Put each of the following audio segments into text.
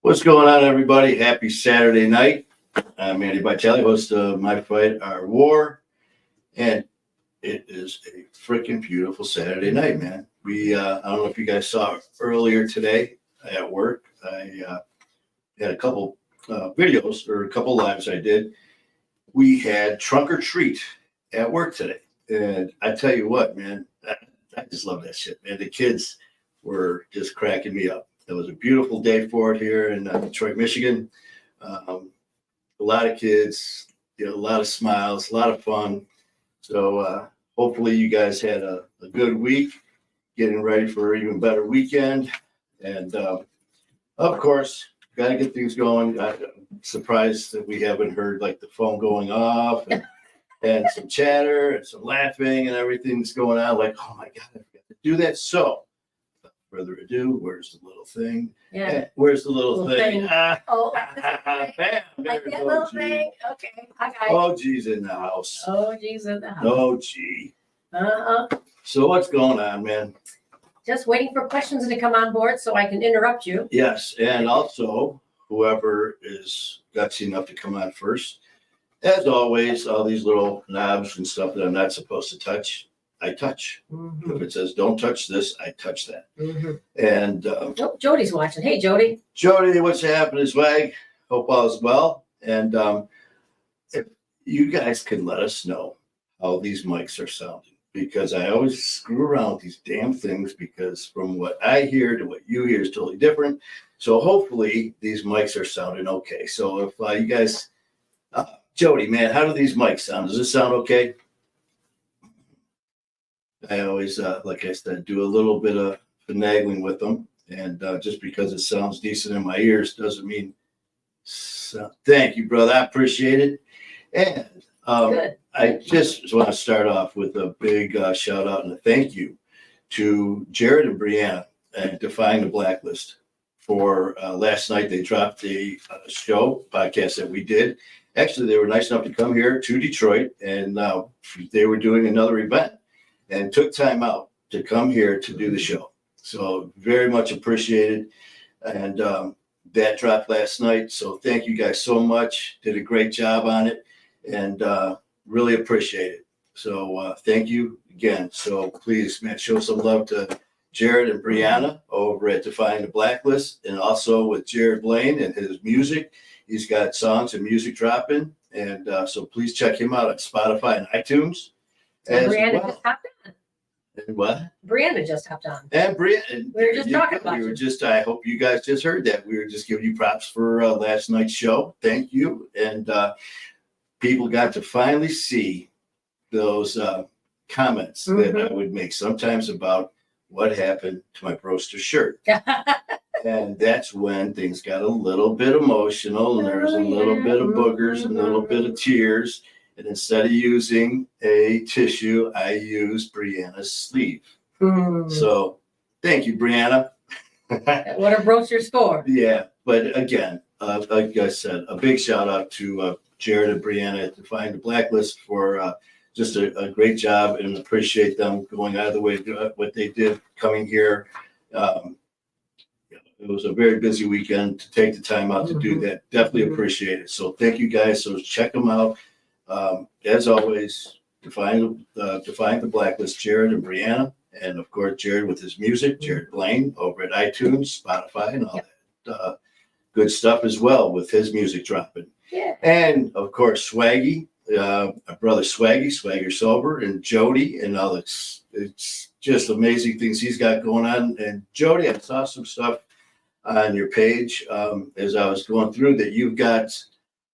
What's going on, everybody? Happy Saturday night. I'm Andy Bitelli, host of My Fight, Our War. And it is a freaking beautiful Saturday night, man. I don't know if you guys saw earlier today at work. I had a couple videos or a couple lives I did. We had trunk or treat at work today. And I tell you what, man, I just love that shit, man. The kids were just cracking me up. It was a beautiful day for it here in Detroit, Michigan. A lot of kids, a lot of smiles, a lot of fun. So hopefully you guys had a good week, getting ready for an even better weekend. And of course, got to get things going. I'm surprised that we haven't heard like the phone going off and some chatter and some laughing and everything's going on. Like, oh my God, I forgot to do that. So further ado, where's the little thing? Yeah. Where's the little thing? Oh, Bam, like there's that little thing. Okay. Hi, guys. Oh, geez, in the house. Oh, geez, in the house. Oh, gee. Uh-huh. So what's going on, man? Just waiting for questions to come on board so I can interrupt you. Yes, and also whoever is gutsy enough to come on first. As always, all these little knobs and stuff that I'm not supposed to touch, I touch. Mm-hmm. If it says don't touch this, I touch that. Mm-hmm. And Oh, Jody's watching. Hey, Jody. Jody, what's happening, Swag? Hope all is well. And if you guys could let us know how these mics are sounding, because I always screw around with these damn things, because from what I hear to what you hear is totally different. So hopefully these mics are sounding okay. So if you guys, Jody, man, how do these mics sound? Does it sound okay? I always, like I said, do a little bit of finagling with them. And just because it sounds decent in my ears doesn't mean so. Thank you, brother. I appreciate it. And Good. I just want to start off with a big shout out and a thank you to Jared and Brianna at Defying the Blacklist for last night. They dropped a show podcast that we did. Actually, they were nice enough to come here to Detroit, and they were doing another event and took time out to come here to do the show. So very much appreciated. And that dropped last night. So thank you guys so much. Did a great job on it and really appreciate it. So thank you again. So please, man, show some love to Jared and Brianna over at Defying the Blacklist, and also with Jared Blaine and his music. He's got songs and music dropping. And so please check him out on Spotify and iTunes. And Brianna just hopped on. And what? Brianna just hopped on. And Brianna. We were just talking about We were you. just, I hope you guys just heard that. We were just giving you props for last night's show. Thank you. And people got to finally see those comments that I would make sometimes about what happened to my Broster shirt. And that's when things got a little bit emotional, and there was a little bit of boogers and a little bit of tears. And instead of using a tissue, I used Brianna's sleeve. So thank you, Brianna. What are brochures for? Yeah, but again, like I said, a big shout out to Jared and Brianna at Defying the Blacklist for just a great job, and appreciate them going out of the way to do what they did coming here. It was a very busy weekend to take the time out to do that. Definitely appreciate it. So thank you guys. So check them out. As always, Defying the Blacklist, Jared and Brianna, and of course Jared with his music, Jared Blaine over at iTunes, Spotify, and all that good stuff as well with his music dropping. Yeah. And of course Swaggy, our brother Swagger Sober, and Jody, and all it's just amazing things he's got going on. And Jody, I saw some stuff on your page as I was going through that you've got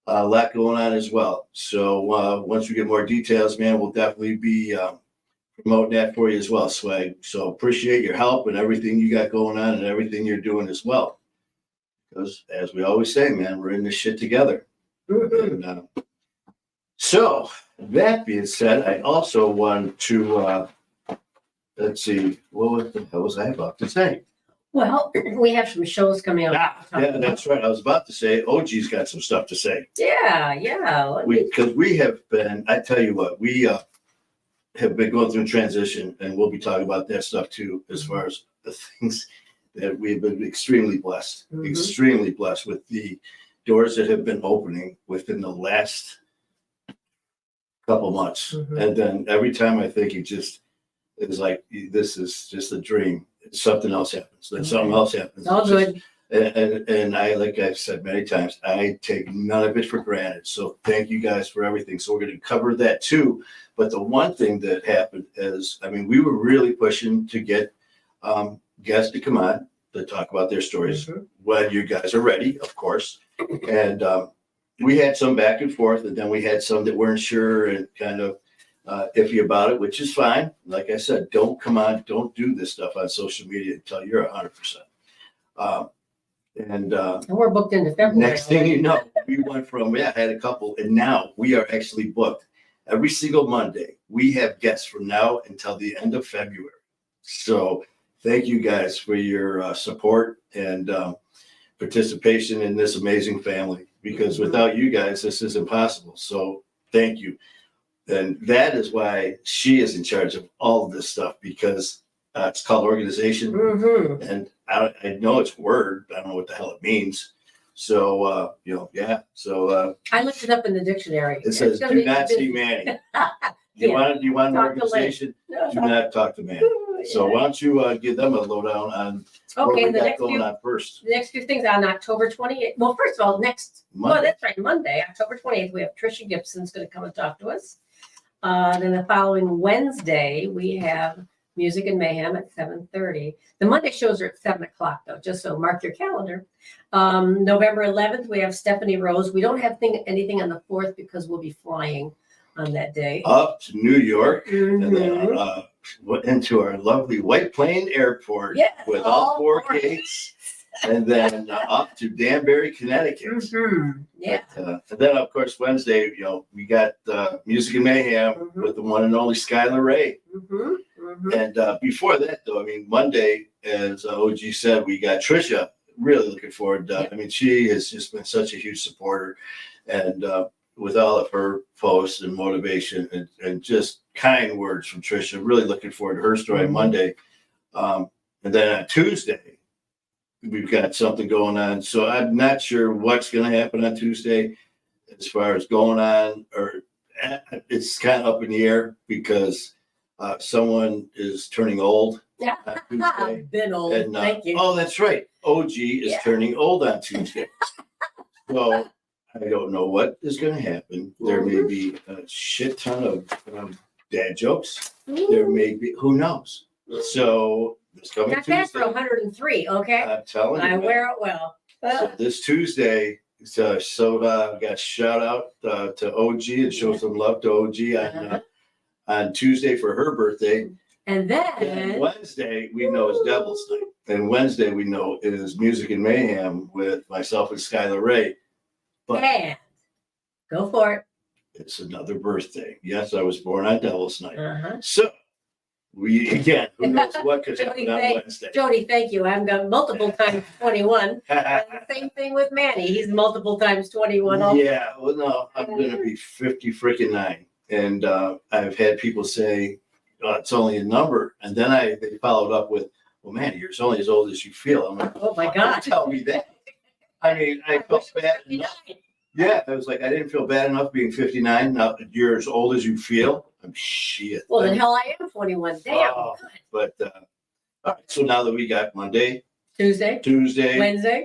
a lot going on as well. So once we get more details, man, we'll definitely be promoting that for you as well, Swag. So appreciate your help and everything you got going on and everything you're doing as well. Because as we always say, man, we're in this shit together. And, so that being said, I also want to, let's see, what the hell was I about to say? Well, we have some shows coming up. Yeah, that's right. I was about to say, OG's got some stuff to say. Yeah. Because we have been, I tell you what, we have been going through a transition, and we'll be talking about that stuff too, as far as the things that we've been extremely blessed, Mhm. extremely blessed with the doors that have been opening within the last couple months. Mhm. And then every time I think it's like, this is just a dream. Something else happens. Then something Okay. else happens. It's all It's just- good. and I, like I've said many times, I take none of it for granted. So thank you guys for everything. So we're going to cover that too. But the one thing that happened is, I mean, we were really pushing to get guests to come on to talk about their stories Mhm. when you guys are ready, of course. And we had some back and forth, and then we had some that weren't sure and kind of iffy about it, which is fine. Like I said, don't do this stuff on social media until you're 100%. And we're booked into February. next thing you know, we went from, I had a couple, and now we are actually booked every single Monday. We have guests from now until the end of February. So thank you guys for your support and participation in this amazing family, because without you guys, this is impossible. So thank you. And that is why she is in charge of all of this stuff, because it's called organization. Mhm. And I know it's word. I don't know what the hell it means. So, So I looked it up in the dictionary. it says, gonna do be not see busy. Manny. Yeah. You want an Talk to organization? Do not talk to Manny. So why don't you give them a lowdown on what Okay, we the got next going few, on first? the next few things on October 28th. Well, first of all, Monday. that's right, Monday, October 28th, we have Trisha Gibson's going to come and talk to us. Then the following Wednesday, we have Music and Mayhem at 7:30. The Monday shows are at 7 o'clock, though, just so mark your calendar. November 11th, we have Stephanie Rose. We don't have anything on the 4th because we'll be flying on that day. Up to New York, and Mhm. then into our lovely White Plain Airport Yes, with all all four four. gates, and then up to Danbury, Connecticut. Mhm. Yeah. And then, of course, Wednesday, we got Music and Mayhem Mhm. with the one and only Skylar Ray. Mhm. Mhm. And before that, though, I mean, Monday, as OG said, we got Trisha. Really looking forward. I mean, she has just been such a huge supporter, and with all of her posts and motivation and just kind words from Trisha, really looking forward to her story on Mhm. Monday. And then on Tuesday, we've got something going on. So I'm not sure what's going to happen on Tuesday as far as going on, or it's kind of up in the air because someone is turning old Yeah. on Tuesday. Been old. And, Thank you. oh, that's right. OG is Yeah. turning old on Tuesday. So I don't know what is going to happen. There may be a shit ton of dad jokes. There may be, who knows? So this coming Not bad for Tuesday, 103, okay? I'm telling you, I man. wear it well. So this Tuesday, we got shout out to OG and show some love to OG on Tuesday for her birthday. And And then, Wednesday we know is Devil's Night, and Wednesday we know is Music and Mayhem with myself and Skylar Ray. But and go for it. it's another birthday. Yes, I was born on Devil's Night. Uh-huh. So we again, who knows what could happen on Wednesday? Jody, thank you. I've got multiple times 21. And same thing with Manny. He's multiple times 21. Also. Yeah, well, no, I'm gonna be 50 freaking 9, and I've had people say it's only a number, and then they followed up with, "Well, man, you're only as old as you feel." I'm like, Oh my "Fuck, God. don't tell me that." I mean, I felt bad enough. Yeah, I was like, I didn't feel bad enough being 59. Now you're as old as you feel. I'm shit. Well, then hell, I am 21. Damn. Oh, but all right. So now that we got Monday, Tuesday, Tuesday,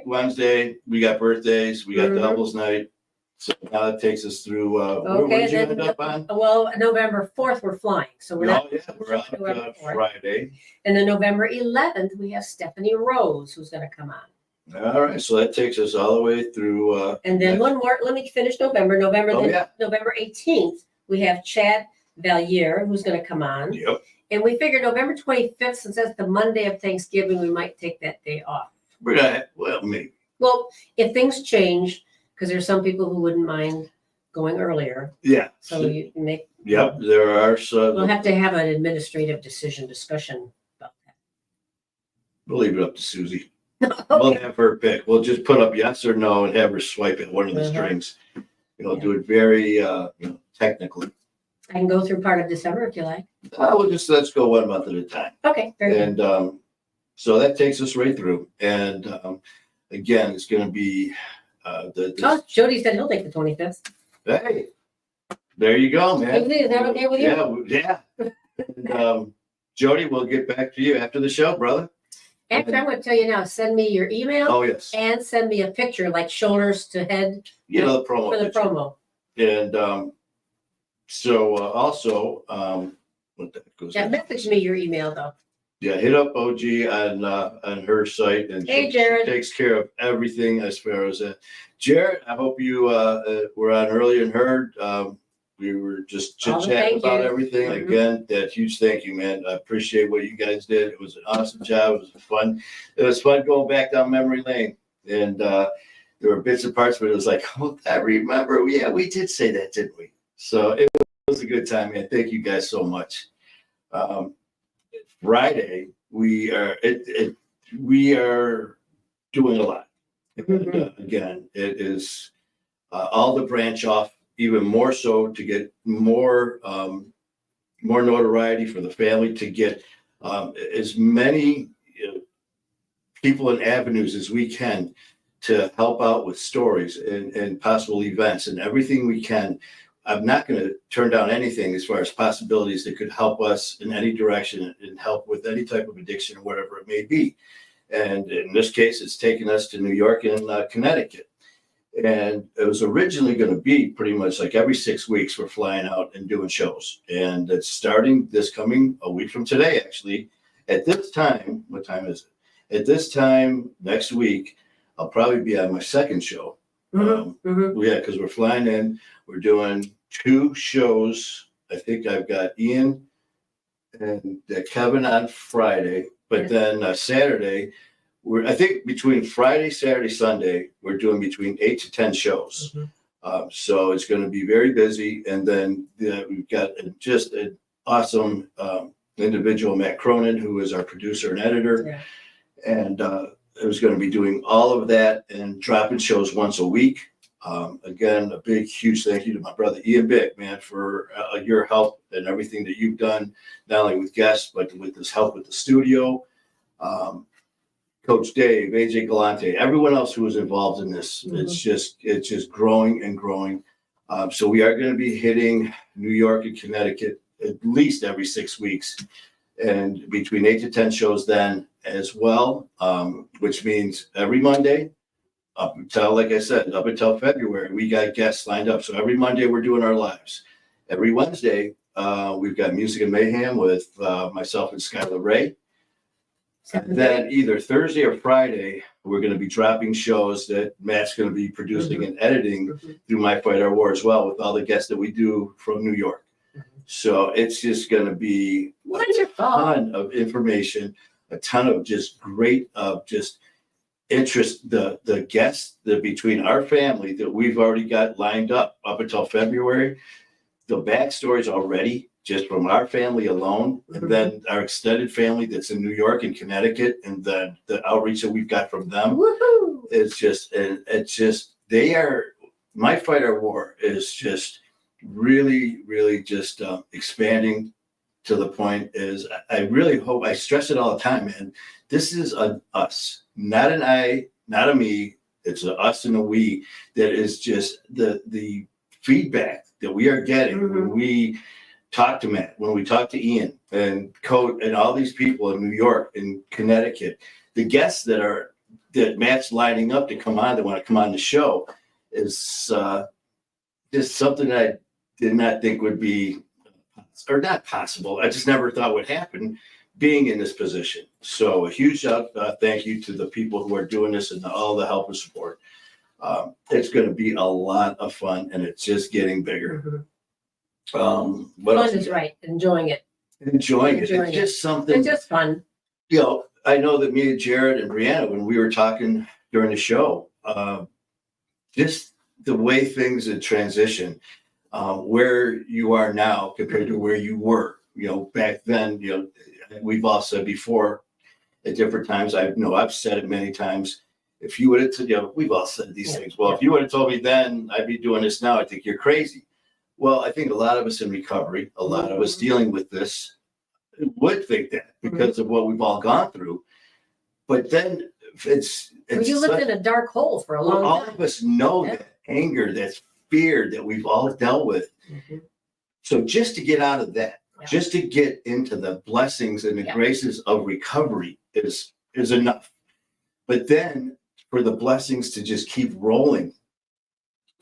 Wednesday. we got birthdays, we got Mhm. Devil's Night. So now that takes us through. Where Okay, did you then, end up on? well, November 4th, we're flying. So we're not. Oh, yeah, we're out November 4th. Friday. And then November 11th, we have Stephanie Rose, who's going to come on. All right, so that takes us all the way through. And then one more, let me finish November. Oh, yeah. November 18th, we have Chad Valier, who's going to come on. Yep. And we figured November 25th, since that's the Monday of Thanksgiving, we might take that day off. We're gonna, well, maybe. Well, if things change, because there's some people who wouldn't mind going earlier. Yeah. So you make. Yep, there are some. We'll have to have an administrative discussion about We'll leave it up to Susie. that. We'll Okay. have her pick. We'll just put up yes or no and have her swipe at one of the Uh-huh. strings. Do it very, technically. I can go through part of December if you like. Let's go 1 month at a time. Okay, very good. And So that takes us right through. And again, it's going to be Oh, Jody said he'll take the 25th. hey, there you go, man. Is that okay with you? Yeah. And, Jody, we'll get back to you after the show, brother. Actually, I'm going to tell you now, send me your email Oh, yes. and send me a picture, like shoulders to head The promo. for the picture. promo. And so also, what that goes Yeah, message me your email, though. Yeah, hit up OG on her site, and Hey, she Jared. takes care of everything as far as that. Jared, I hope you were on early and heard. We were just chit-chatting about everything. Mhm. Again, that huge thank you, man. I appreciate what you guys did. It was an awesome job. It was fun. It was fun going back down memory lane. And there were bits and parts, but it was like, oh, I remember. Yeah, we did say that, didn't we? So it was a good time, man. Thank you guys so much. Friday, we are doing a lot. And, again, it is all the branch off, even more so to get more notoriety for the family, to get as many people and avenues as we can to help out with stories and possible events and everything we can. I'm not going to turn down anything as far as possibilities that could help us in any direction and help with any type of addiction or whatever it may be. And in this case, it's taken us to New York and Connecticut. And it was originally going to be pretty much like every 6 weeks we're flying out and doing shows. And it's starting this coming a week from today, actually. At this time, what time is it? At this time next week, I'll probably be on my second show. Yeah, because we're flying in. We're doing 2 shows. I think I've got Ian and Kevin on Friday, but then Saturday, I think between Friday, Saturday, Sunday, we're doing between 8 to 10 shows. So it's going to be very busy. And then we've got just an awesome individual, Matt Cronin, who is our producer and editor. Yeah. And it was going to be doing all of that and dropping shows once a week. Again, a big, huge thank you to my brother Ian Bick, man, for your help and everything that you've done, not only with guests, but with this help with the studio. Coach Dave, AJ Galante, everyone else who was involved in this. It's just growing and growing. So we are going to be hitting New York and Connecticut at least every 6 weeks, and between 8 to 10 shows then as well, which means every Monday up until, like I said, up until February, we got guests lined up. So every Monday we're doing our lives. Every Wednesday, we've got Music and Mayhem with myself and Skylar Ray. And then either Thursday or Friday, we're going to be dropping shows that Matt's going to be producing and editing through My Fight Our War as well, with all the guests that we do from New York. So it's just going to be a ton of information, a ton of just great, just interest. The guests that between our family that we've already got lined up until February, the backstories already, just from our family alone, and then our extended family that's in New York and Connecticut, and then the outreach that we've got from them. It's just they are, My Fight Our War is just really, really just expanding to the point is, I really hope, I stress it all the time, man, this is an us, not an I, not a me, it's an us and a we, that is just the feedback that we are getting when we talk to Matt, when we talk to Ian and Coach and all these people in New York and Connecticut, the guests that Matt's lining up to come on, that want to come on the show, is just something that I did not think would be, or not possible. I just never thought would happen being in this position. So a huge thank you to the people who are doing this and all the help and support. It's going to be a lot of fun, and it's just getting bigger. What else? Fun is right. Enjoying it. Enjoying it. It's just something. It's just fun. You know, I know that me and Jared and Brianna, when we were talking during the show, just the way things had transitioned, where you are now compared to where you were, you know, back then, you know, we've all said before at different times, I've said it many times. If you would have, you know, we've all said these things. Well, if you would have told me then I'd be doing this now, I think you're crazy. Well, I think a lot of us in recovery, a lot of us dealing with this would think that because of what we've all gone through. but then it's You lived such, in a dark hole for a long all time. of us know Yeah. that anger, that fear that we've all dealt with. Mhm. So just to get out of that, Yeah. just to get into the blessings and the Yeah. graces of recovery is enough. But then for the blessings to just keep rolling,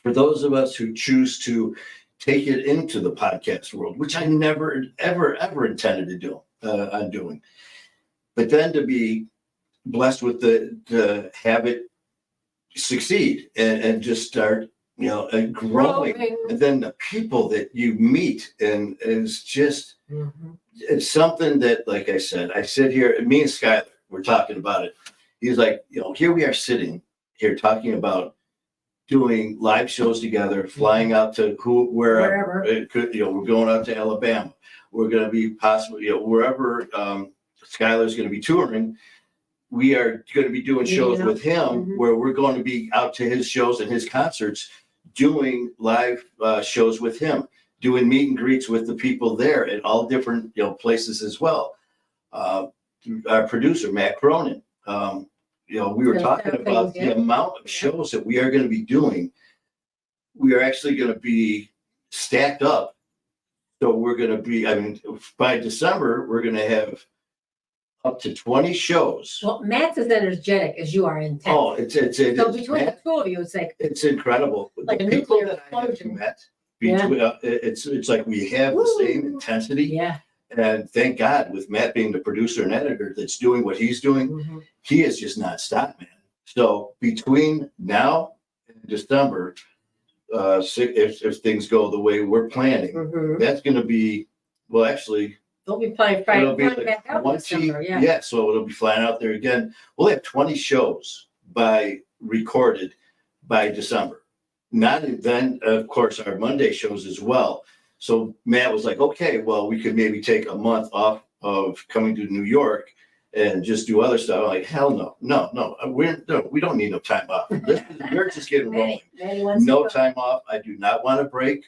for those of us who choose to take it into the podcast world, which I never, ever intended to do, on doing, but then to be blessed with to have it succeed and just start, and growing. And then the people that you meet and is just, Mhm. it's something that, like I said, I sit here, and me and Skyler, we're talking about it. He's like, here we are sitting here talking about doing live shows together, flying out to wherever. Wherever. It could, we're going out to Alabama. We're going to be possibly, wherever Skyler's going to be touring. We are going to be doing shows with him Mhm. where we're going to be out to his shows and his concerts, doing live shows with him, doing meet and greets with the people there at all different places as well. Our producer Matt Cronin, we were Those talking kind of about things, the yeah. amount of shows that we are going to be doing. We are actually going to be stacked up. So we're going to be, by December, we're going to have up to 20 shows. Well, Matt's as energetic as you are intense. Oh, it so is. between the two of you, it's like It's incredible. Like the a people nuclear that I have explosion. met, Yeah. between, it's like we have the same intensity. yeah. And thank God, with Matt being the producer and editor that's doing what he's doing, Mhm. he is just not stopped, man. So between now and December, if things go the way we're planning, Mhm. that's going to be, well, actually, They'll be flying it'll be back out in December, yeah. yeah. So it'll be flying out there again. We'll have 20 shows recorded by December. Not then, of course, our Monday shows as well. So Matt was like, okay, well, we could maybe take a month off of coming to New York and just do other stuff. I'm like, hell no. We don't need no time off. We're just getting rolling. Manny wants No to go. time off. I do not want a break.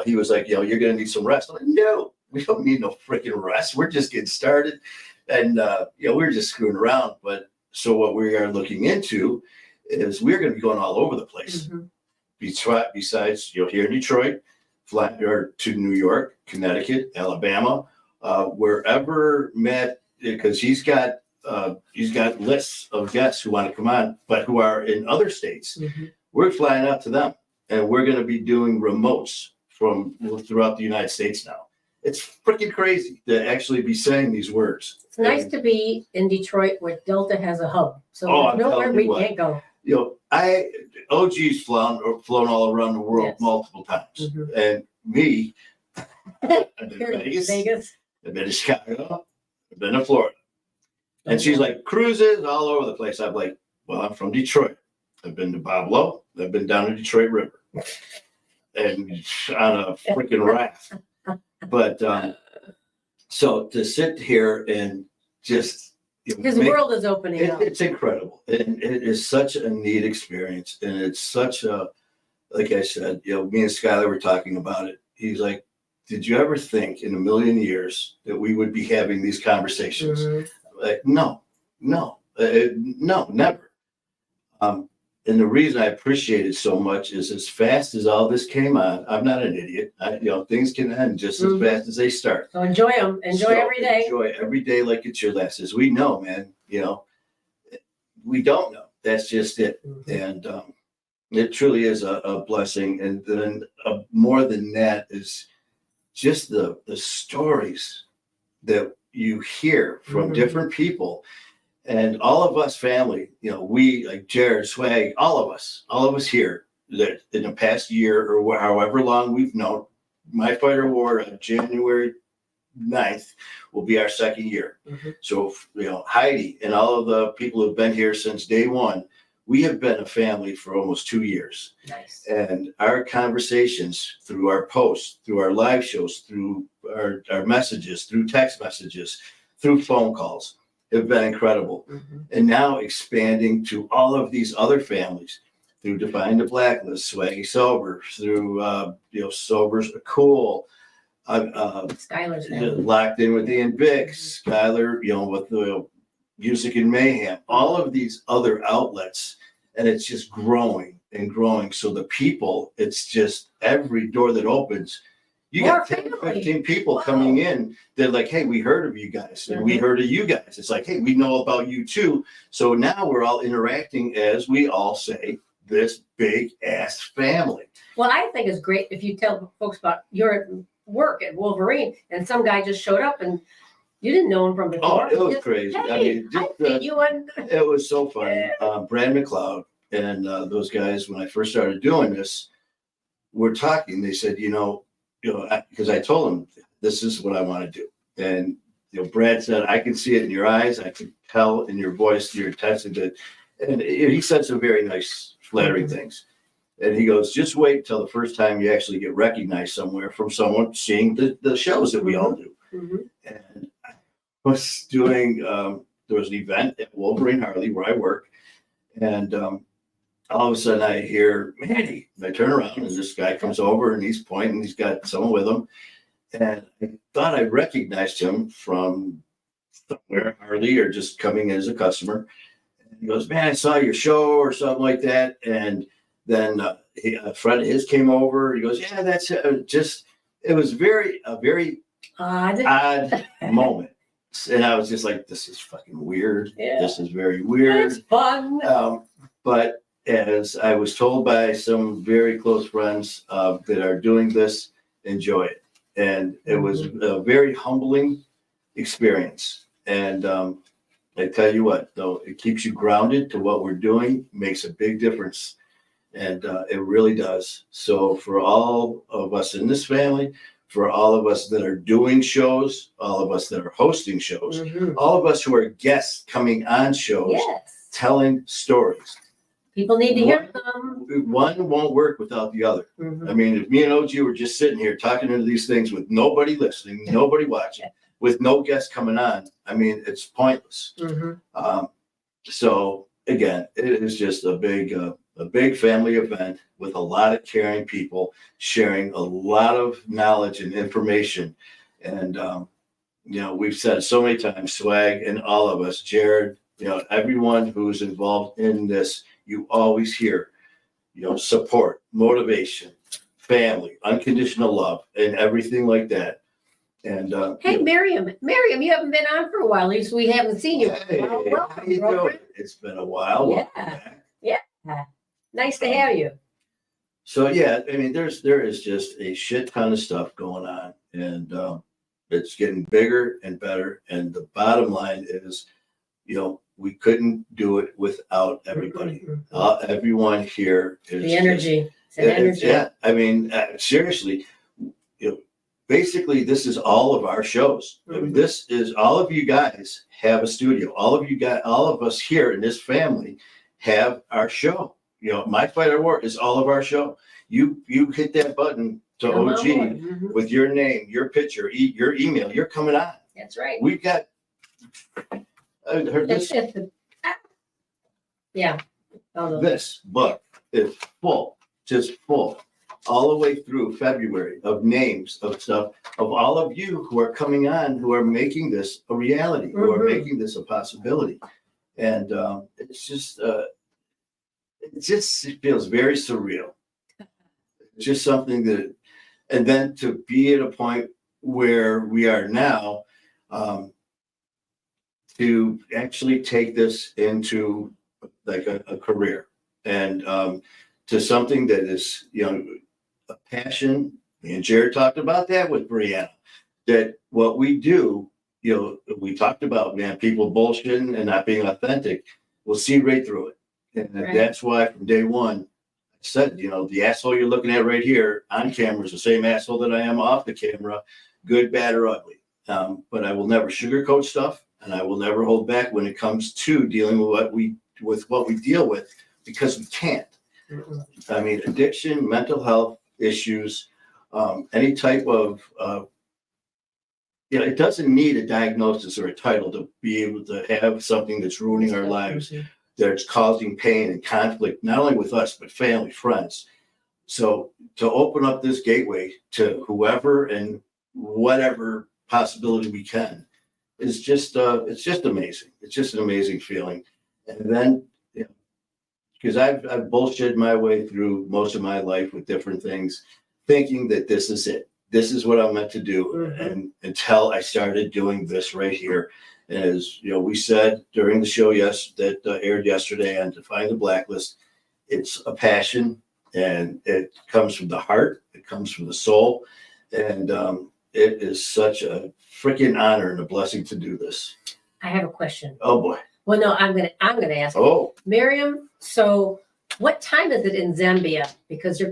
He was like, you're going to need some rest. I'm like, no, we don't need no freaking rest. We're just getting started. And, we're just screwing around. But so what we are looking into is we're going to be going all over the place. Mhm. Besides, here in Detroit, or to New York, Connecticut, Alabama, wherever Matt, because he's got lists of guests who want to come on, but who are in other states. Mhm. We're flying out to them, and we're going to be doing remotes from throughout the United States now. It's freaking crazy to actually be saying these words. It's nice to be in Detroit where Delta has a hub. So I'm there's nowhere telling we you what. can't go. OG's flown all around the world Yes. multiple times, Mhm. and me, I've been Here to in Vegas. I've been to Chicago, I've been to Florida. And she's like, cruises all over the place. I'm like, well, I'm from Detroit. I've been to Bob Lowe. I've been down the Detroit River and on a freaking raft. But so to sit here and just His world is opening up. it's incredible. And it is such a neat experience. And it's such a, like I said, me and Skyler were talking about it. He's like, did you ever think in a million years that we would be having these conversations? Mhm. Like, no, never. And the reason I appreciate it so much is as fast as all this came on, I'm not an idiot. Things can end just as fast as they start. So enjoy them. Enjoy So every day. Enjoy every day like it's your last. As we know, man, we don't know. That's just it. Mhm. And it truly is a blessing. And then more than that is just the stories that you hear from Mhm. different people. And all of us family, we like Jared, Swag, all of us here that in the past year or however long we've known, My Fighter War on January 9th will be our second year. Mhm. So, Heidi and all of the people who've been here since day one, we have been a family for almost 2 years. Nice. And our conversations through our posts, through our live shows, through our messages, through text messages, through phone calls, have been incredible. Mhm. And now expanding to all of these other families through Define the Blacklist, Swaggy Sober, through Sober's Cool, Skylar's family. Locked In with Ian Vick, Skyler, with the Music and Mayhem, all of these other outlets, and it's just growing and growing. So the people, it's just every door that opens, you More got 10, family. 15 people Wow. coming in. They're like, hey, we heard of you guys, and we heard of you guys. It's like, hey, we know about you too. So now we're all interacting as we all say, this big ass family. Well, I think it's great if you tell folks about your work at Wolverine and some guy just showed up and you didn't know him from Oh, before. it was Just, crazy. Hey, I mean, I just, see you on. it was so funny. Brad McLeod and those guys, when I first started doing this, were talking. They said, because I told them this is what I want to do, and Brad said, I can see it in your eyes, I can tell in your voice, your text, and he said some very nice, flattering things. And he goes, just wait till the first time you actually get recognized somewhere from someone seeing the shows that we all do. And I was doing, there was an event at Wolverine Harley where I work, and all of a sudden I hear Manny. And I turn around and this guy comes over and he's pointing, he's got someone with him. And I thought I recognized him from somewhere, Harley, or just coming in as a customer. And he goes, man, I saw your show or something like that. And then a friend of his came over. He goes, yeah, that's just, it was a very odd moment. And I was just like, this is fucking weird. Yeah. This is very weird. It's fun. But as I was told by some very close friends that are doing this, enjoy it. And it was a very humbling experience. And I tell you what, though, it keeps you grounded to what we're doing, makes a big difference. And it really does. So for all of us in this family, for all of us that are doing shows, all of us that are hosting shows, all of us who are guests coming on shows, Yes. telling stories. People need to hear them. One won't work without the other. I mean, if me and OG were just sitting here talking into these things with nobody listening, nobody watching, with no guests coming on, I mean, it's pointless. So again, it is just a big family event with a lot of caring people sharing a lot of knowledge and information. And, we've said it so many times, Swag and all of us, Jared, everyone who's involved in this, you always hear, support, motivation, family, unconditional love, and everything like that. And Hey, Miriam, you haven't been on for a while. At least we haven't seen you. hey, Welcome, how you girlfriend. doing? It's been a while. Yeah. Nice to have you. So yeah, I mean, there is just a shit ton of stuff going on, and it's getting bigger and better. And the bottom line is, we couldn't do it without everybody. Everyone here is The energy. It's an energy. Yeah, I mean, seriously, basically, this is all of our shows. I mean, this is all of you guys have a studio. All of us here in this family have our show. My Fight or War is all of our show. You hit that button to Come on OG board. with your name, your picture, your email. You're coming on. That's right. We've got. I heard this. Yeah. This book is full, just full, all the way through February of names of stuff of all of you who are coming on, who are making this a reality, who are making this a possibility. And it feels very surreal. It's just something that, and then to be at a point where we are now, to actually take this into like a career and to something that is, a passion. Me and Jared talked about that with Brianna, that what we do, we talked about, man, people bullshitting and not being authentic. We'll see right through it. And that's why from day one, I said, the asshole you're looking at right here on camera is the same asshole that I am off the camera, good, bad, or ugly. But I will never sugarcoat stuff, and I will never hold back when it comes to dealing with what we deal with, because we can't. I mean, addiction, mental health issues, any type of, it doesn't need a diagnosis or a title to be able to have something that's ruining our lives, that's causing pain and conflict, not only with us, but family, friends. So to open up this gateway to whoever and whatever possibility we can is just it's just amazing. It's just an amazing feeling. And then, you know, because I've bullshit my way through most of my life with different things, thinking that this is it. This is what I'm meant to do. Mhm. And until I started doing this right here. As you know, we said during the show that aired yesterday on Define the Blacklist, it's a passion and it comes from the heart. It comes from the soul. And it is such a freaking honor and a blessing to do this. I have a question. Oh boy. Well, no, I'm gonna ask. Oh, Miriam, so what time is it in Zambia? Because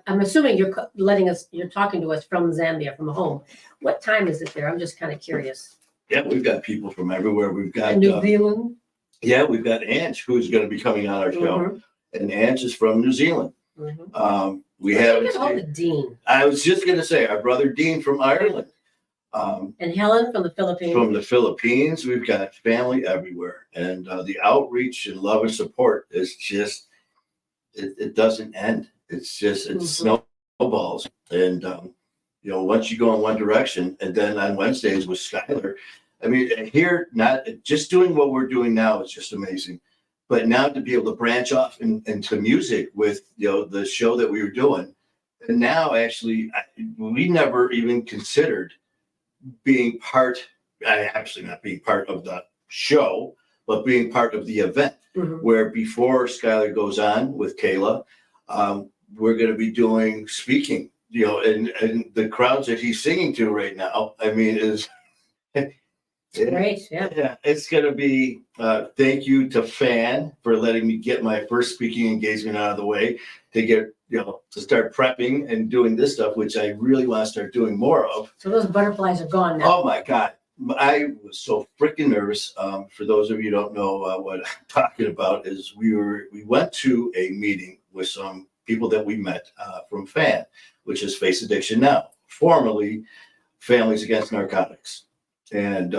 I'm assuming you're talking to us from Zambia, from home. What time is it there? I'm just kind of curious. yeah, we've got people from everywhere. We've got, New Zealand? yeah, we've got Ange, who's going to be coming on our show. Mhm, And Ange is from New Zealand. mhm. We Let's have, look at all the Dean. I was just going to say, our brother Dean from Ireland. And Helen from the Philippines. From the Philippines, we've got family everywhere. And the outreach and love and support is just, it doesn't end. It's just, it snowballs. And, you know, once you go in one direction, and then on Wednesdays with Skylar, I mean, here, not just doing what we're doing now is just amazing. But now to be able to branch off into music with, you know, the show that we were doing. And now actually, we never even considered being actually not being part of the show, but being part of the event. Mhm. Where before Skylar goes on with Kayla, we're going to be doing speaking, you know, and the crowds that he's singing to right now, I mean, is Great, yeah. yeah, it's going to be thank you to Fan for letting me get my first speaking engagement out of the way to get, you know, to start prepping and doing this stuff, which I really want to start doing more of. So those butterflies are gone now. Oh my God. I was so freaking nervous. For those of you who don't know what I'm talking about is we went to a meeting with some people that we met from FAN, which is Face Addiction Now, formerly Families Against Narcotics. And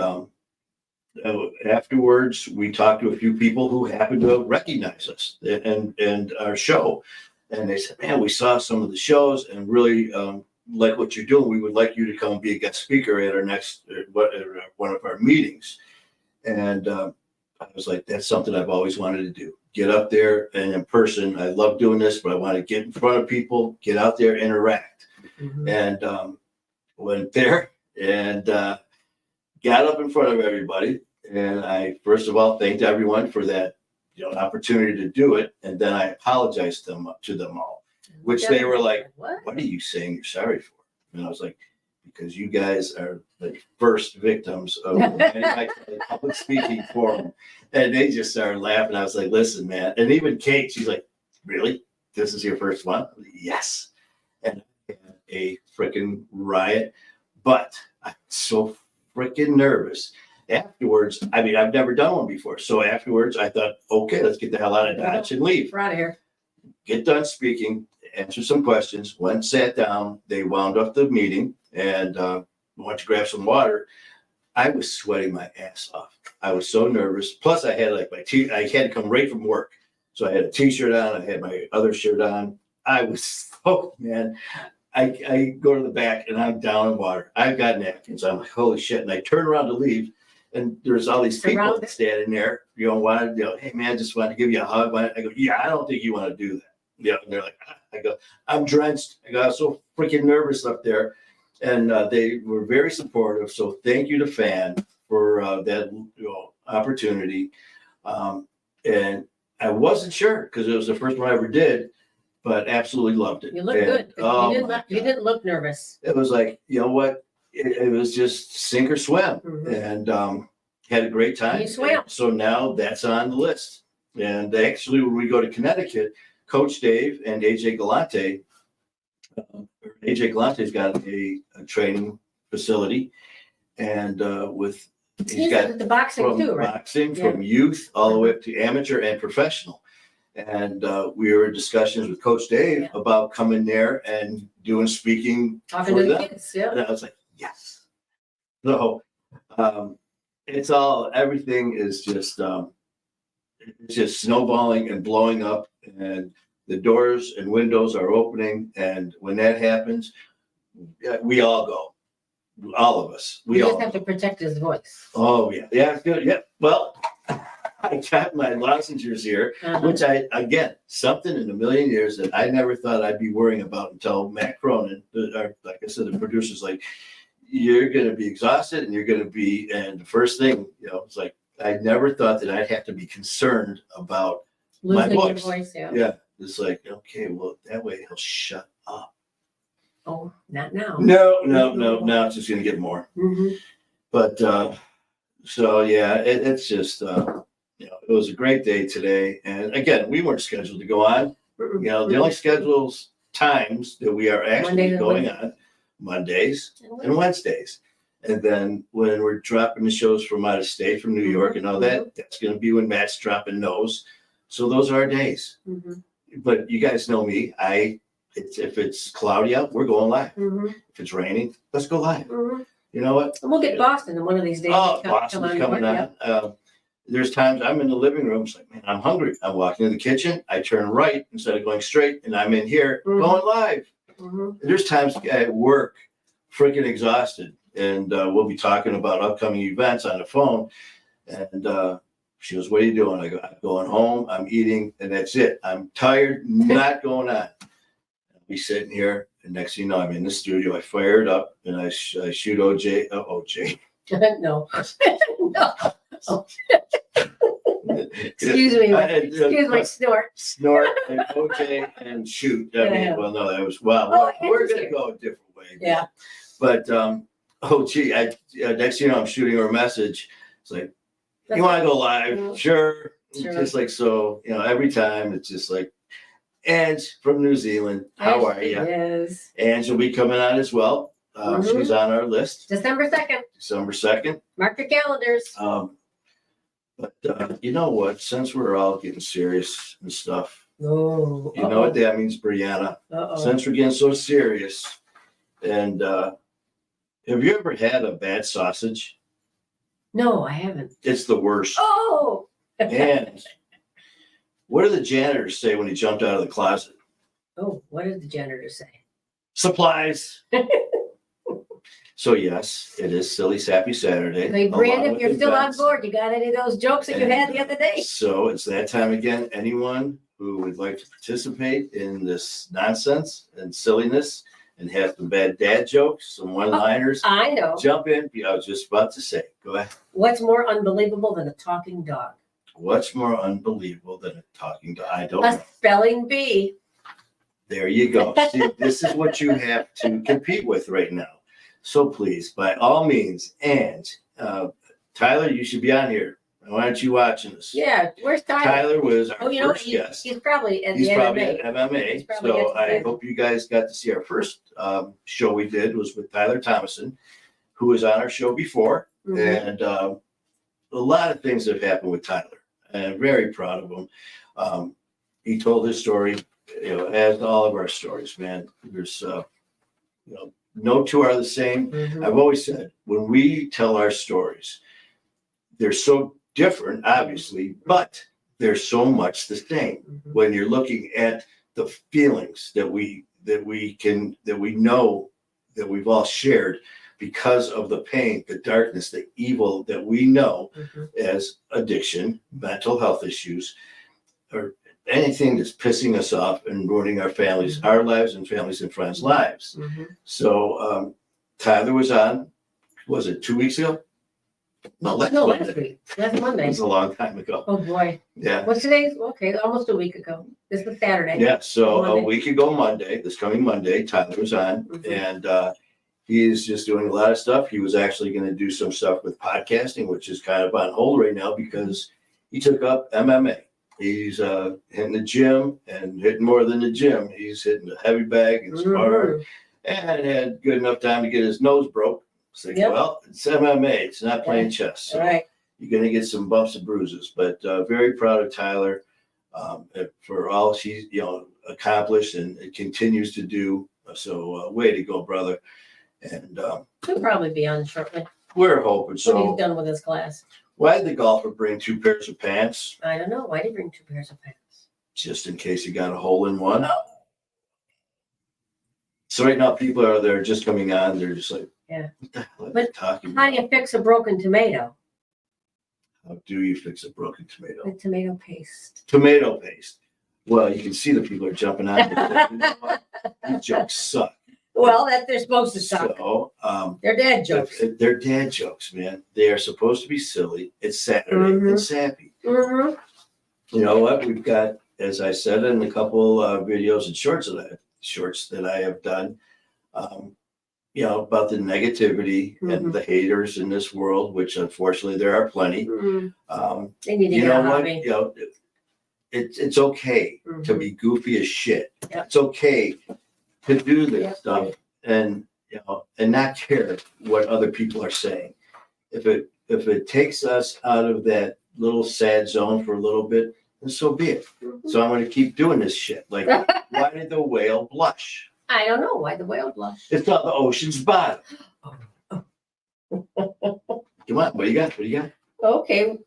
afterwards, we talked to a few people who happened to recognize us and our show. And they said, man, we saw some of the shows and really like what you're doing. We would like you to come and be a guest speaker at our next, one of our meetings. And I was like, that's something I've always wanted to do. Get up there and in person. I love doing this, but I want to get in front of people, get out there, interact. Mhm. And went there and got up in front of everybody. And I, first of all, thanked everyone for that, you know, opportunity to do it. And then I apologized to them all, which they were like, what are you saying you're sorry for? And I was like, because you guys are the first victims of my public speaking forum. And they just started laughing. I was like, listen, man. And even Kate, she's like, really? This is your first one? Like, yes. And I had a freaking riot, but I'm so freaking nervous. Afterwards, I mean, I've never done one before. So afterwards, I thought, okay, let's get the hell out of Dodge and leave. We're out of here. Get done speaking, answer some questions, went, sat down. They wound up the meeting and went to grab some water. I was sweating my ass off. I was so nervous. Plus, I had like I had to come right from work. So I had a t-shirt on. I had my other shirt on. I was, oh man. I go to the back and I'm down in water. I've got napkins. I'm like, holy shit. And I turn around to leave. And there's all these people standing there, you know, hey man, just wanted to give you a hug. I go, yeah, I don't think you want to do that. Yeah, and they're like, I go, I'm drenched. I got so freaking nervous up there. And they were very supportive. So thank you to FAN for that, you know, opportunity. And I wasn't sure because it was the first one I ever did, but absolutely loved it. You look good. Oh, you didn't look nervous. It was like, you know what? It was just sink or swim. Mhm. And had a great time. You swam. So now that's on the list. And actually, when we go to Connecticut, Coach Dave and AJ Galante's got a training facility, and he's got the boxing from too, right? boxing from youth all the way up to amateur and professional. And we were in discussions with Coach Dave about coming there and doing speaking Talking for to the them. kids, yeah. And I was like, yes. So everything is just it's just snowballing and blowing up, and the doors and windows are opening. And when that happens, we all go. all of us. We We just all. have to protect his voice. Oh yeah, yeah, it's good. Yeah. Well, I got my lozenges here, which again, something in a million years that I never thought I'd be worrying about until Matt Cronin, like I said, the producer's like, you're going to be exhausted and you're going to be, and the first thing, it's like, I never thought that I'd have to be concerned about Losing my your voice. voice, yeah. Yeah. It's like, okay, well, that way he'll shut up. Oh, not now. No, it's just going to get more. Mm-hmm. But, so yeah, it's just, it was a great day today. And again, we weren't scheduled to go on. The only schedules times that we are actually Mondays and going on Mondays and Wednesdays. And then when we're dropping the shows from out of state, from New York and all that, that's going to be when Matt's dropping those. So those are our days. Mm-hmm. But you guys know me. If it's cloudy out, we're going live. Mm-hmm. If it's raining, let's go live. Mm-hmm. You know what? And we'll get Boston in one of these days. Oh, Boston's coming on. There's times I'm in the living room, it's like, man, I'm hungry. I'm walking in the kitchen, I turn right instead of going straight, and I'm in here going live. Mm-hmm. There's times at work, freaking exhausted, and we'll be talking about upcoming events on the phone. And she goes, what are you doing? I go, I'm going home, I'm eating, and that's it. I'm tired, not going on. I'll be sitting here, and next thing you know, I'm in the studio. I fire it up, and I shoot OJ. OJ. No. No. Oh. Excuse me. Excuse my snort. Snort and OJ and shoot. I mean, well, no, that was, wow. We're going to go a different way. Yeah. But, next thing you know, I'm shooting her a message. It's like, you want to go live? Mm-hmm. Sure. Sure. Just like, so, every time it's just like, Ange from New Zealand. How are you? Yes. Ange will be coming on as well. She's on our list. December 2nd. December 2nd. Mark your calendars. But you know what? Since we're all getting serious and stuff, Oh. you know what that means, Brianna? Since we're getting so serious, and have you ever had a bad sausage? No, I haven't. It's the worst. Oh. And what did the janitor say when he jumped out of the closet? Oh, what did the janitor say? Supplies. So yes, it is Silly Sappy Saturday. Hey, Brandon, if you're still on events. board, you got any of those jokes that you had the other day? So it's that time again. Anyone who would like to participate in this nonsense and silliness and have some bad dad jokes, some one-liners, I know. jump in. I was just about to say, go ahead. What's more unbelievable than a talking dog? What's more unbelievable than a talking dog? I don't A know. spelling bee. There you go. See, this is what you have to compete with right now. So please, by all means, and Tyler, you should be on here. Why aren't you watching this? Yeah, where's Tyler? Tyler was our Oh, you know, first guest. he's probably at He's the probably MMA. at MMA. He's probably So at the I MMA. hope you guys got to see our first show we did was with Tyler Thomason, who was on our show before. Mhm. And a lot of things have happened with Tyler. And I'm very proud of him. He told his story, as all of our stories, man. There's, no two are the same. Mhm. I've always said, when we tell our stories, they're so different, obviously, but they're so much the same. Mhm. When you're looking at the feelings that we know that we've all shared because of the pain, the darkness, the evil that we know Mhm. as addiction, mental health issues, or anything that's pissing us off and ruining our families, our lives and families and friends' lives. Mhm. So Tyler was on, was it 2 weeks ago? No, last No, Monday. last week. Last It Monday. was a long time ago. Oh, boy. Yeah. What's today's? Okay, almost a week ago. This was Saturday. Yeah. So Monday. a week ago, Monday, this coming Monday, Tyler was on, Mhm. and he's just doing a lot of stuff. He was actually going to do some stuff with podcasting, which is kind of on hold right now because he took up MMA. He's hitting the gym and hitting more than the gym. He's hitting the heavy bag and sparring, Mhm. and had good enough time to get his nose broke. So, Yep. well, it's MMA. It's not playing chess. So All right. you're going to get some bumps and bruises, but very proud of Tyler for all she's accomplished and it continues to do. So way to go, brother. And He'll probably be on shortly we're hoping when so. he's done with his class. Why did the golfer bring 2 pairs of pants? I don't know. Why did he bring 2 pairs of pants? Just in case he got a hole in one. Oh. So right now people are just coming on. They're just like, Yeah. What the hell are But you talking How about? do you fix a broken tomato? How do you fix a broken tomato? With tomato paste. Tomato paste. Well, you can see the people are jumping on this. You know what? These jokes suck. Well, that they're supposed to suck. So, They're dad jokes. they're dad jokes, man. They are supposed to be silly. It's Saturday Mhm. and sappy. Mm-hmm. You know what? We've got, as I said in a couple videos and shorts that I have done, you know, about the negativity and Mhm. the haters in this world, which unfortunately there are plenty. They need to You get know a what? hobby. You know, it's okay to be goofy as shit. Yep. It's okay to do this Yep. stuff and and not care what other people are saying. If it takes us out of that little sad zone for a little bit, then so be it. Mhm. So I'm going to keep doing this shit. Like, why did the whale blush? I don't know why the whale blushed. It's on the ocean's bottom. Oh. Come on, what do you got? What do you got? Okay.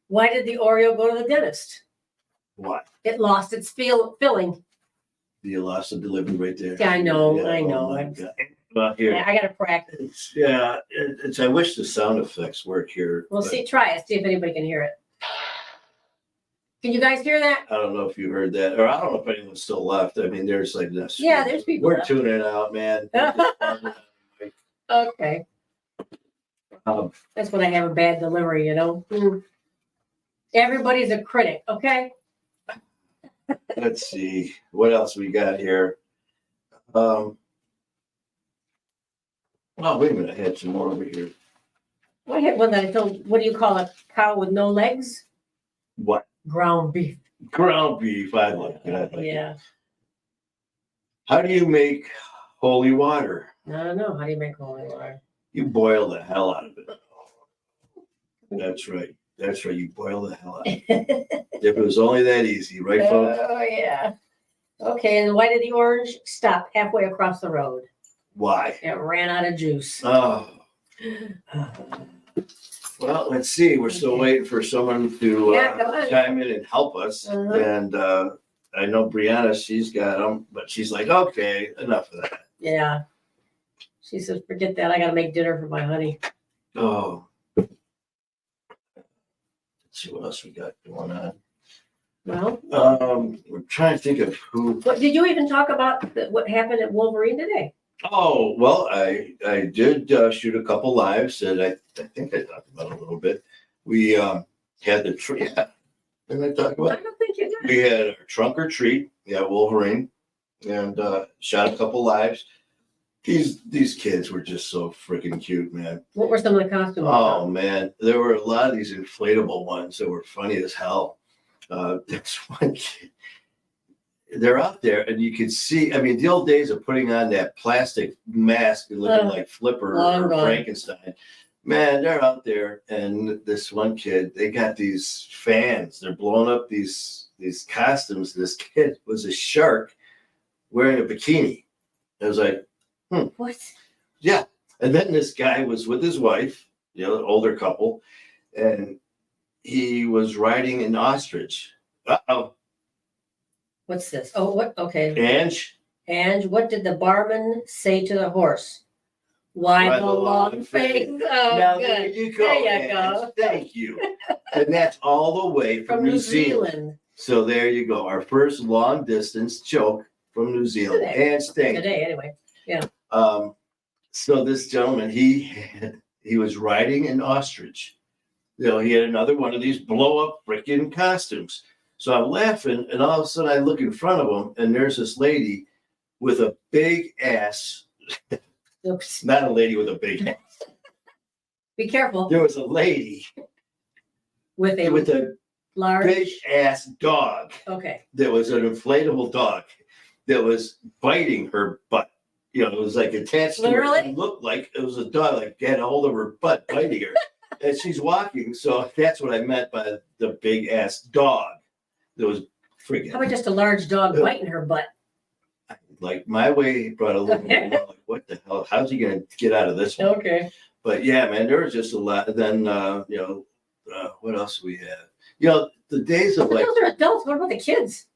Why did the Oreo go to the dentist? What? It lost its filling. You lost the delivery right there. Yeah, I know. Yeah, I know. oh my God. Well, here. I got to practice. It's. I wish the sound effects work here. We'll but see. Try it. See if anybody can hear it. Can you guys hear that? I don't know if you heard that, or I don't know if anyone's still left. I mean, there's like this. Yeah, there's people We're left. tuning it out, man. Okay. That's when I have a bad delivery, you know. Everybody's a critic, okay? Let's see what else we got here. Oh, wait a minute, I had some more over here. I had one that I told, what do you call a cow with no legs? What? Ground beef. Ground beef. I like it. I like it. Yeah. How do you make holy water? I don't know. How do you make holy water? You boil the hell out of it. That's right. That's right. You boil the hell out of it. If it was only that easy, right, folks? Oh, yeah. Okay, and why did the orange stop halfway across the road? Why? It ran out of juice. Oh. Well, let's see. We're still Okay. waiting for someone to Yeah, come on. chime in and help us. Uh-huh. And I know Brianna, she's got them, but she's like, okay, enough of that. Yeah. She says, forget that. I got to make dinner for my honey. Oh. Let's see what else we got going on. Well, We're trying to think of who. what, did you even talk about what happened at Wolverine today? Oh, well, I did shoot a couple lives that I think I talked about a little bit. We had the tree. Yeah. Didn't I talk I about it? don't think you did. We had a trunk or treat. Yeah, Wolverine. And shot a couple lives. These kids were just so freaking cute, man. What were some of the costumes? Oh man, there were a lot of these inflatable ones that were funny as hell. This one kid, they're out there, and you can see. I mean, the old days of putting on that plastic mask and looking like Flipper long or gone. Frankenstein. Man, they're out there, and this one kid, they got these fans. They're blowing up these costumes. This kid was a shark wearing a bikini. I was like, What? yeah. And then this guy was with his wife, you know, older couple, and he was riding an ostrich. Uh-oh. What's this? Oh, what? Okay. Ange? And what did the barman say to the horse? Why the long face? Oh, Now good. there you go. There you Ange. go. Thank you. And that's all the way from New Zealand. So there you go. Our first long distance joke from New Zealand. Today. Ange, thank you. Today, anyway. Yeah. So this gentleman, he was riding an ostrich. You know, he had another one of these blow up freaking costumes. So I'm laughing, and all of a sudden I look in front of him, and there's this lady with a big ass. Oops. Not a lady with a big ass. Be careful There was a lady with with a a large. big ass dog. Okay. That was an inflatable dog that was biting her butt. You know, it was like attached to her. Literally? It looked like it was a dog, like had a hold of her butt, biting her. And she's walking. So that's what I meant by the big ass dog. That was freaking. How about just a large dog biting her butt? Like my way brought a little bit more like, what the hell? How's he going to get out of this one? Okay. But yeah, man, there was just a lot. Then, what else do we have? You know, the days of But like, those are adults. What about the kids?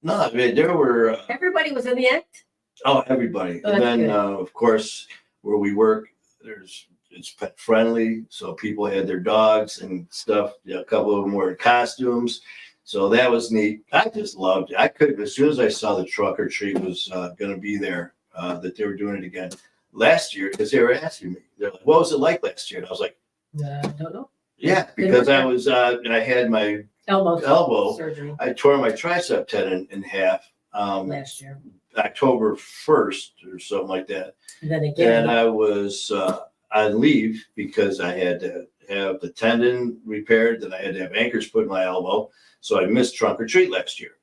no, I mean, there were. Everybody was in the act. Oh, everybody. Oh, And that's then, good. of course, where we work, it's pet friendly, so people had their dogs and stuff. A couple of them were in costumes, so that was neat. I just loved it. I could, as soon as I saw the truck or treat was going to be there, that they were doing it again last year, because they were asking me, they're like, "What was it like last year?" And I was like, I don't know. "Yeah," because I had my elbow surgery I tore my tricep tendon in half last year. October 1st or something like that. And then again, And I was on leave because I had to have the tendon repaired, then I had to have anchors put in my elbow. So I missed trunk or treat last year.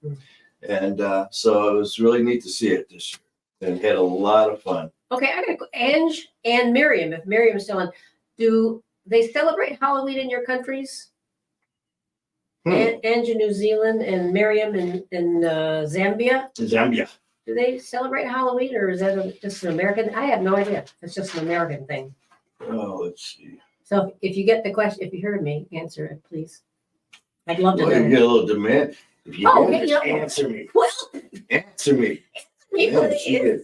And so it was really neat to see it this year and had a lot of fun. okay, I gotta go. Ange and Miriam, if Miriam is still on, do they celebrate Halloween in your countries? Ange in New Zealand and Miriam in Zambia. Zambia. Do they celebrate Halloween, or is that just an American? I have no idea. It's just an American thing. Oh, let's see. So if you get the question, if you heard me, answer it, please. I'd love to Well, you know. get a little demand. If you Oh, can, yeah, just answer me. Well, Answer me. people, Yeah, she did.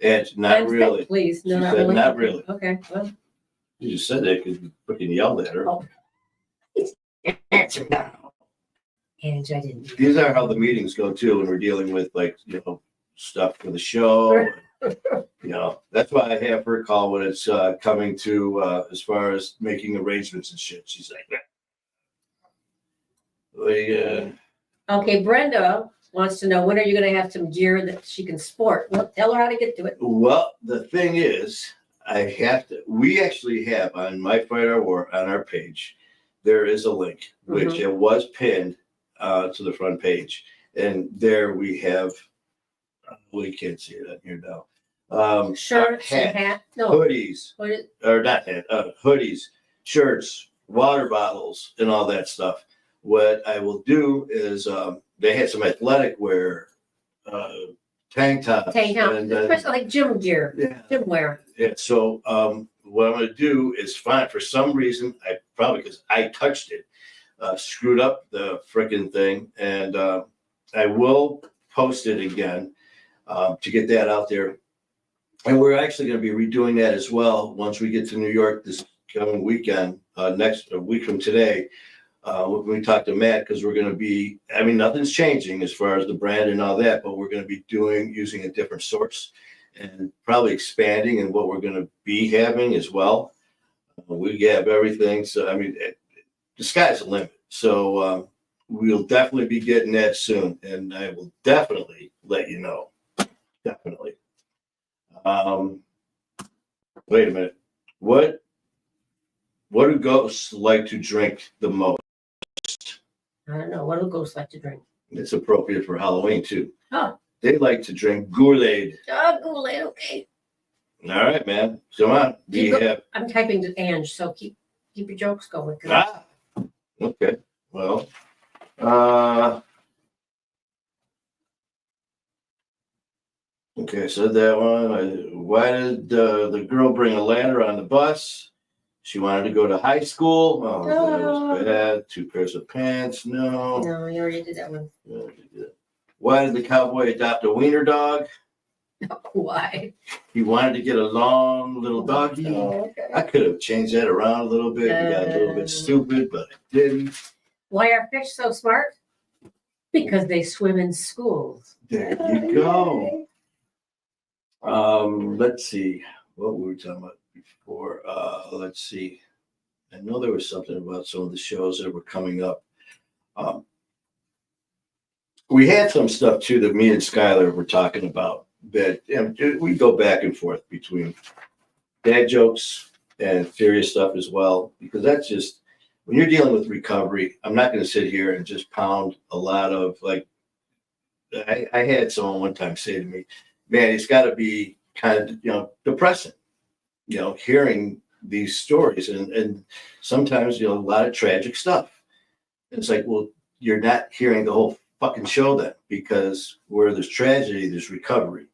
And not really. Please, no, She not said really. not really. Okay, well. You just said that because you freaking yelled at her. Oh. Answer now. Ange, I didn't. These are how the meetings go too when we're dealing with stuff for the show. That's why I have her call when it's coming to as far as making arrangements and shit. She's like, Okay, Brenda wants to know, when are you gonna have some gear that she can sport? Well, tell her how to get to it. well, the thing is, we actually have on My Fight Our War on our page, there is a link, which it was pinned to the front page. And there we have, we can't see it on here now. Shirts and hat, no, hoodies, what is, or not hat, hoodies, shirts, water bottles, and all that stuff. What I will do is they had some athletic wear, tank tops. And, especially like gym gear, gym wear. Yeah. So what I'm going to do is find, for some reason, because I touched it, screwed up the freaking thing, and I will post it again to get that out there. And we're actually going to be redoing that as well once we get to New York this coming weekend, next week from today. When we talk to Matt, because we're going to be, nothing's changing as far as the brand and all that, but we're going to be using a different source and probably expanding in what we're going to be having as well. We have everything. So, the sky's the limit. So we'll definitely be getting that soon. And I will definitely let you know. Definitely. Wait a minute. What do ghosts like to drink the most? I don't know. What do ghosts like to drink? It's appropriate for Halloween too. Oh. They like to drink Kool-Aid. Oh, Kool-Aid, okay. All right, man. Come on. I'm typing to Ange, so keep your jokes going. Okay. Well, okay, I said that one. Why did the girl bring a ladder on the bus? She wanted to go to high school. Oh, that was bad. 2 pairs of pants. No. No, you already did that one. Why did the cowboy adopt a wiener dog? Why? He wanted to get a long little doggy. Oh, okay. I could have changed that around a little bit. We got a little bit stupid, but I didn't. Why are fish so smart? Because they swim in schools. There you go. Let's see what we were talking about before. Let's see. I know there was something about some of the shows that were coming up. We had some stuff too that me and Skylar were talking about that we go back and forth between dad jokes and serious stuff as well, because that's just, when you're dealing with recovery, I'm not going to sit here and just pound a lot of I had someone one time say to me, man, it's got to be kind of, depressing, hearing these stories and sometimes, a lot of tragic stuff. It's like, well, you're not hearing the whole fucking show then, because where there's tragedy, there's recovery.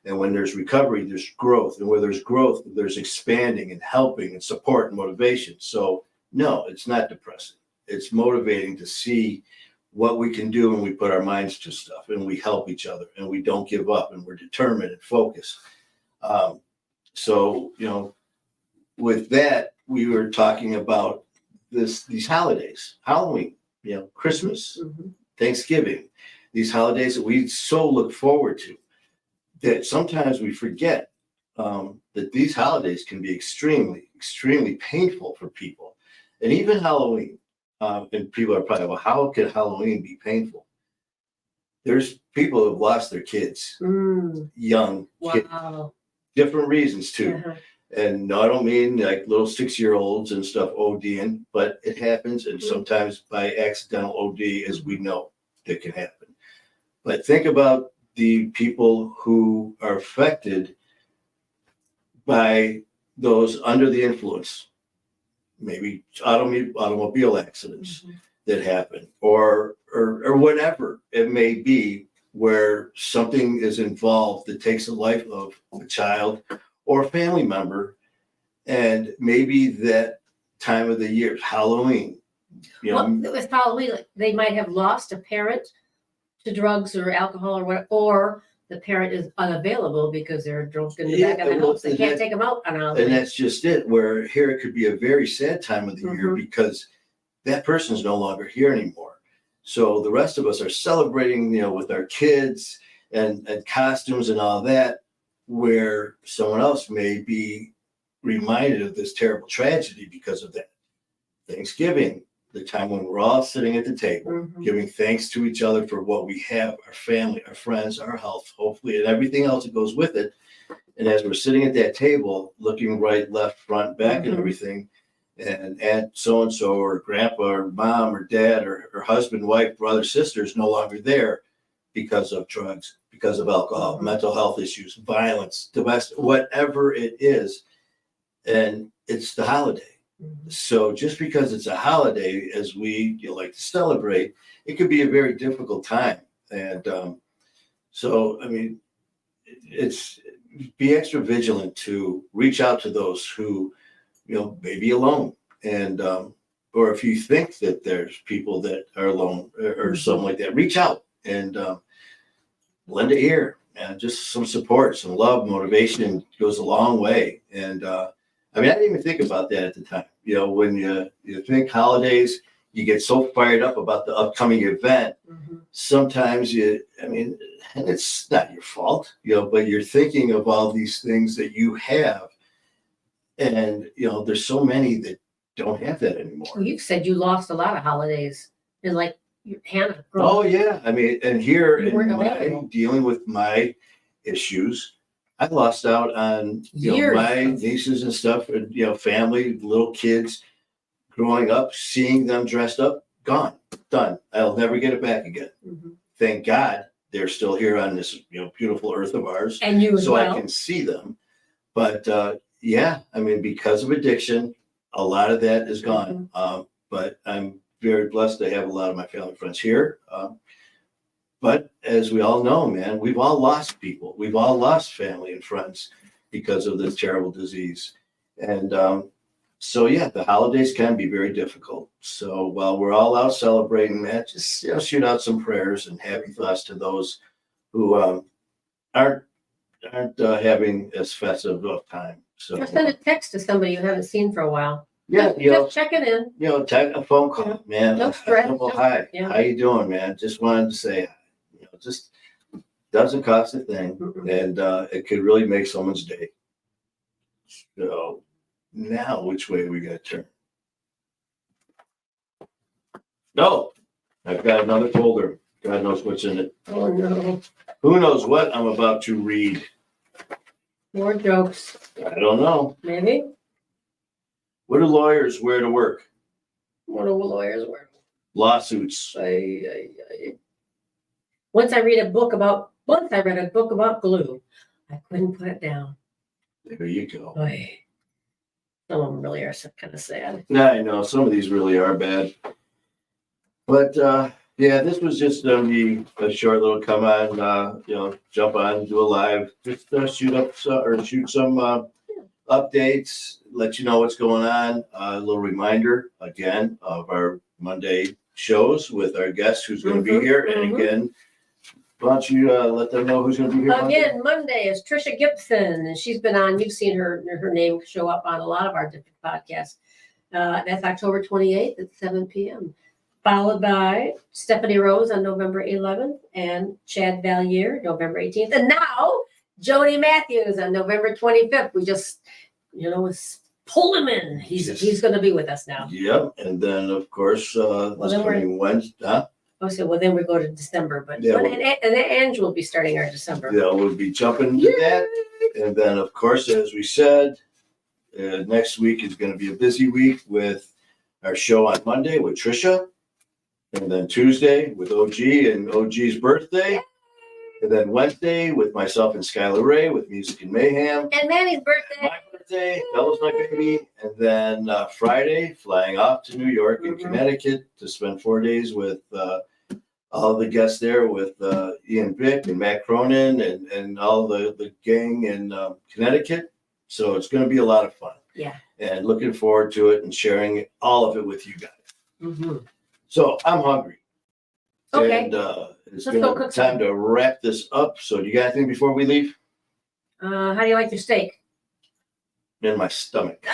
And when there's recovery, there's growth. And where there's growth, there's expanding and helping and support and motivation. So no, it's not depressing. It's motivating to see what we can do when we put our minds to stuff and we help each other and we don't give up and we're determined and focused. So, with that, we were talking about these holidays, Halloween, Christmas, Thanksgiving, these holidays that we so look forward to, that sometimes we forget that these holidays can be extremely, extremely painful for people. And even Halloween, and people are probably, well, how could Halloween be painful? There's people who have lost their kids, young kids, different reasons too. And no, I don't mean like little 6-year-olds and stuff ODing, but it happens. And sometimes by accidental OD, as we know, that can happen. But think about the people who are affected by those under the influence, maybe automobile accidents that happen, or whatever it may be, where something is involved that takes the life of a child or a family member, and maybe that time of the year, Halloween. With Halloween, they might have lost a parent to drugs or alcohol or whatever, or the parent is unavailable because they're drunk in the back of the house. They can't take them out on Halloween. And that's just it, where here it could be a very sad time of the year because that person is no longer here anymore. So the rest of us are celebrating, with our kids and costumes and all that, where someone else may be reminded of this terrible tragedy because of that. Thanksgiving, the time when we're all sitting at the table, giving thanks to each other for what we have, our family, our friends, our health, hopefully, and everything else that goes with it. And as we're sitting at that table, looking right, left, front, back, and everything, and Aunt so-and-so or grandpa or mom or dad or her husband, wife, brother, sister is no longer there because of drugs, because of alcohol, mental health issues, violence, domestic, whatever it is. And it's the holiday. So just because it's a holiday, as we like to celebrate, it could be a very difficult time. And so, I mean, it's be extra vigilant to reach out to those who, may be alone. And, or if you think that there's people that are alone or something like that, reach out and lend an ear, and just some support, some love, motivation goes a long way. And I didn't even think about that at the time. When you think holidays, you get so fired up about the upcoming event. Sometimes and it's not your fault, but you're thinking of all these things that you have. And, there's so many that don't have that anymore. Well, you've said you lost a lot of holidays, and like Hannah. Oh, yeah. And here in dealing with my issues, I lost out on my nieces and stuff, and family, little kids growing up, seeing them dressed up, gone, done. I'll never get it back again. Thank God they're still here on this beautiful earth of ours, and you as well. I can see them. But because of addiction, a lot of that is gone. But I'm very blessed to have a lot of my family friends here. But as we all know, man, we've all lost people. We've all lost family and friends because of this terrible disease. And the holidays can be very difficult. So while we're all out celebrating that, just shoot out some prayers and happy thoughts to those who aren't having as festive of time. So or send a text to somebody you haven't seen for a while. Yeah, just checking in. Take a phone call, man. No stress. Hi, how you doing, man? Just wanted to say, just doesn't cost a thing, and it could really make someone's day. So now, which way are we gonna turn? No, I've got another folder. God knows what's in it. Oh no! Who knows what I'm about to read? More jokes. I don't know. Maybe. What do lawyers wear to work? What do lawyers wear? Lawsuits. Once I read a book about glue. I couldn't put it down. There you go. Some of them really are kind of sad. Yeah, I know. Some of these really are bad. But this was just going to be a short little come on, jump on, do a live, just shoot some updates, let you know what's going on. A little reminder again of our Monday shows with our guest who's going to be here. And again, why don't you let them know who's going to be here Monday? Again, Monday is Trisha Gibson, and she's been on, you've seen her name show up on a lot of our different podcasts. That's October 28th at 7 p.m. Followed by Stephanie Rose on November 11th and Chad Valier, November 18th. And now Jody Matthews on November 25th. We just, pulled him in. He's going to be with us now. Yep. And then, of course, this then coming Wednesday. Huh? Okay, well, then we go to December. But Yeah, and Ange will be starting our December. Yeah, we'll be jumping to that. And then, of course, as we said, next week is going to be a busy week with our show on Monday with Trisha. And then Tuesday with OG and OG's birthday. And then Wednesday with myself and Skylar Ray with Music and Mayhem. And Manny's birthday. My birthday, that was my baby. And then Friday, flying off to New York and Connecticut to spend 4 days with all the guests there with Ian Bick and Matt Cronin and all the gang in Connecticut. So it's going to be a lot of fun. Yeah. And looking forward to it and sharing all of it with you guys. Mm-hmm. So I'm hungry. Okay. And it's Let's go cook time to wrap this up. So do you got anything before we leave? How do you like your steak? In my stomach.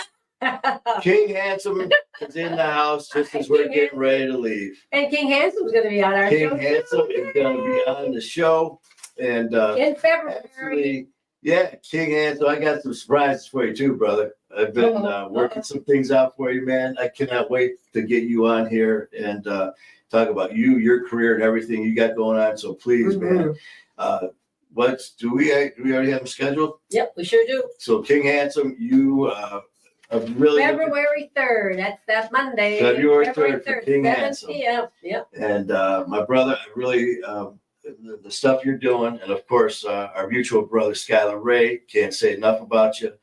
King Handsome is in the house just as we're getting ready to leave. And King Handsome's going to be on our King show. Handsome is going to be on the show. And In February. actually, yeah, King Handsome, I got some surprises for you too, brother. I've been working some things out for you, man. I cannot wait to get you on here and talk about you, your career, and everything you got going on. So please, man, do we already have them scheduled? Yep, we sure do. So King Handsome, you really February 3rd. That's that Monday. February 3rd for King 7 Handsome. p.m. Yep. And my brother, I really the stuff you're doing, and of course our mutual brother Skylar Ray, can't say enough about you.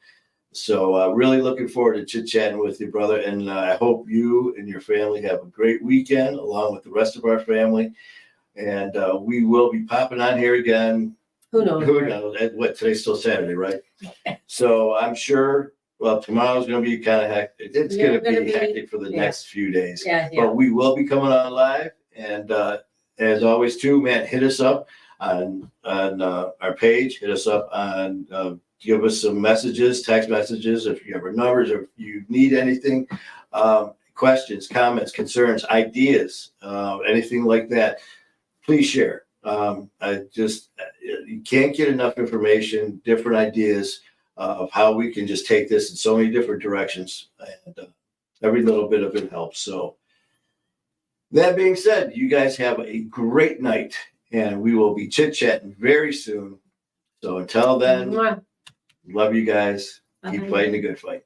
So really looking forward to chit-chatting with you, brother. And I hope you and your family have a great weekend along with the rest of our family. And we will be popping on here again. Who knows? Who knows? What, today's still Saturday, right? So I'm sure, well, tomorrow's going to be kind of hectic. It's going to be hectic for the next few days. Yeah. But we will be coming on live. And as always, too, man, hit us up on our page. Hit us up on give us some messages, text messages, if you have our numbers, or if you need anything, questions, comments, concerns, ideas, anything like that, please share. You can't get enough information, different ideas of how we can just take this in so many different directions. And every little bit of it helps. So that being said, you guys have a great night, and we will be chit-chatting very soon. So until then, love you guys. Keep fighting the good fight.